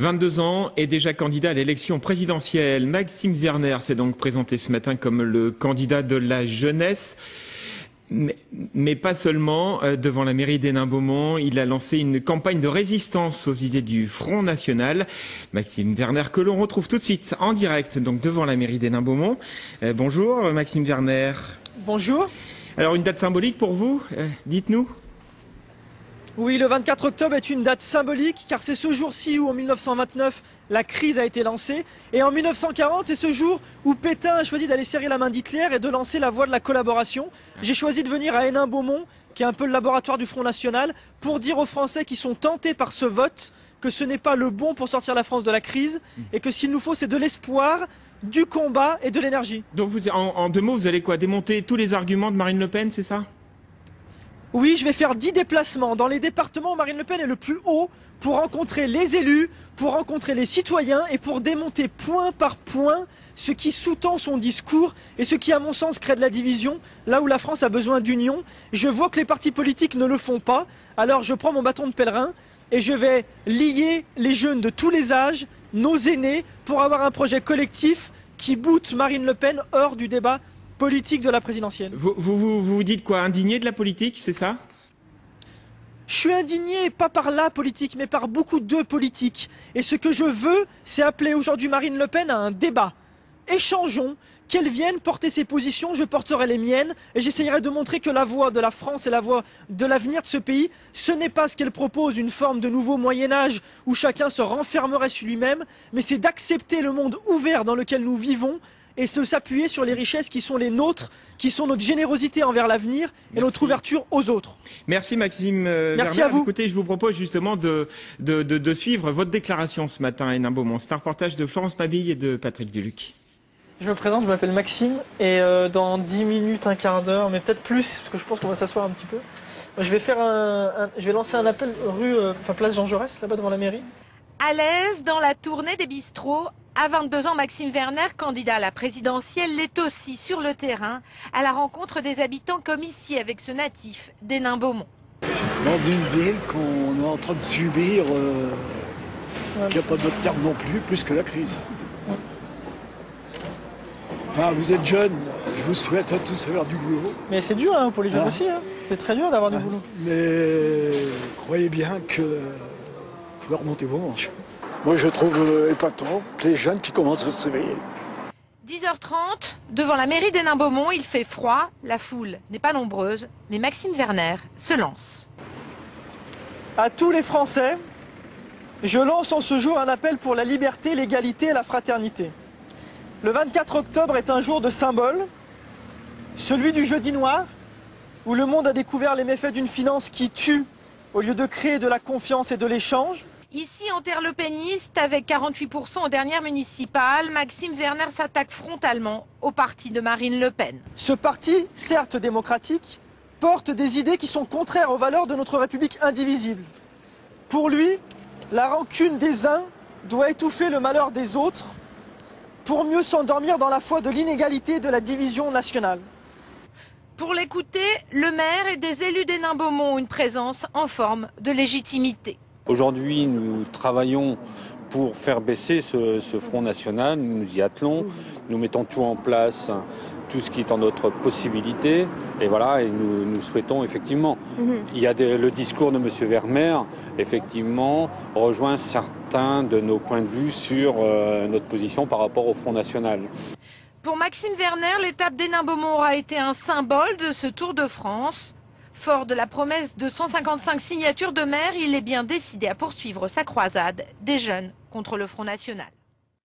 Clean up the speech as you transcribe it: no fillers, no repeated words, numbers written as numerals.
22 ans et déjà candidat à l'élection présidentielle. Maxime Werner s'est donc présenté ce matin comme le candidat de la jeunesse. Mais pas seulement, devant la mairie d'Hénin-Beaumont, il a lancé une campagne de résistance aux idées du Front National. Maxime Werner, que l'on retrouve tout de suite en direct, donc devant la mairie d'Hénin-Beaumont. Bonjour Maxime Werner. Bonjour. Alors une date symbolique pour vous, dites-nous. Oui, le 24 octobre est une date symbolique car c'est ce jour-ci où en 1929 la crise a été lancée et en 1940 c'est ce jour où Pétain a choisi d'aller serrer la main d'Hitler et de lancer la voie de la collaboration. J'ai choisi de venir à Hénin-Beaumont, qui est un peu le laboratoire du Front National, pour dire aux Français qui sont tentés par ce vote que ce n'est pas le bon pour sortir la France de la crise et que ce qu'il nous faut c'est de l'espoir, du combat et de l'énergie. Donc en deux mots, vous allez quoi, démonter tous les arguments de Marine Le Pen, c'est ça ? Oui, je vais faire 10 déplacements dans les départements où Marine Le Pen est le plus haut pour rencontrer les élus, pour rencontrer les citoyens et pour démonter point par point ce qui sous-tend son discours et ce qui, à mon sens, crée de la division, là où la France a besoin d'union. Je vois que les partis politiques ne le font pas, alors je prends mon bâton de pèlerin et je vais lier les jeunes de tous les âges, nos aînés, pour avoir un projet collectif qui boute Marine Le Pen hors du débat politique de la présidentielle. Vous dites quoi, indigné de la politique, c'est ça ? Je suis indigné, pas par la politique, mais par beaucoup de politiques. Et ce que je veux, c'est appeler aujourd'hui Marine Le Pen à un débat. Échangeons, qu'elle vienne porter ses positions, je porterai les miennes, et j'essayerai de montrer que la voie de la France et la voie de l'avenir de ce pays, ce n'est pas ce qu'elle propose, une forme de nouveau Moyen-Âge où chacun se renfermerait sur lui-même, mais c'est d'accepter le monde ouvert dans lequel nous vivons, et s'appuyer sur les richesses qui sont les nôtres, qui sont notre générosité envers l'avenir et notre ouverture aux autres. Merci Maxime Merci Werner. à vous. Écoutez, je vous propose justement de suivre votre déclaration ce matin à Hénin-Beaumont. C'est un reportage de Florence Mabille et de Patrick Duluc. Je me présente, je m'appelle Maxime et dans 10 minutes, un quart d'heure, mais peut-être plus, parce que je pense qu'on va s'asseoir un petit peu, je vais lancer un appel place Jean Jaurès, là-bas devant la mairie. À l'aise dans la tournée des bistrots, à 22 ans, Maxime Werner, candidat à la présidentielle, l'est aussi sur le terrain, à la rencontre des habitants comme ici avec ce natif d'Hénin-Beaumont. Dans une ville qu'on est en train de subir, qui n'a pas d'autre terme non plus que la crise. Enfin, vous êtes jeune, je vous souhaite à tous avoir du boulot. Mais c'est dur pour les jeunes aussi, c'est très dur d'avoir du boulot. Mais croyez bien que vous pouvez remonter vos manches. Moi, je trouve épatant que les jeunes qui commencent à se réveiller. 10h30, devant la mairie d'Hénin-Beaumont, il fait froid, la foule n'est pas nombreuse, mais Maxime Werner se lance. À tous les Français, je lance en ce jour un appel pour la liberté, l'égalité et la fraternité. Le 24 octobre est un jour de symbole, celui du jeudi noir, où le monde a découvert les méfaits d'une finance qui tue au lieu de créer de la confiance et de l'échange. Ici, en terre lepéniste, avec 48% aux dernières municipales, Maxime Werner s'attaque frontalement au parti de Marine Le Pen. Ce parti, certes démocratique, porte des idées qui sont contraires aux valeurs de notre République indivisible. Pour lui, la rancune des uns doit étouffer le malheur des autres pour mieux s'endormir dans la foi de l'inégalité et de la division nationale. Pour l'écouter, le maire et des élus d'Hénin-Beaumont ont une présence en forme de légitimité. Aujourd'hui, nous travaillons pour faire baisser ce Front National, nous nous y attelons, nous mettons tout en place, tout ce qui est en notre possibilité, et voilà, et nous souhaitons effectivement. Il y a le discours de M. Werner, effectivement, rejoint certains de nos points de vue sur notre position par rapport au Front National. Pour Maxime Werner, l'étape d'Hénin-Beaumont aura été un symbole de ce Tour de France. Fort de la promesse de 155 signatures de maires, il est bien décidé à poursuivre sa croisade des jeunes contre le Front National.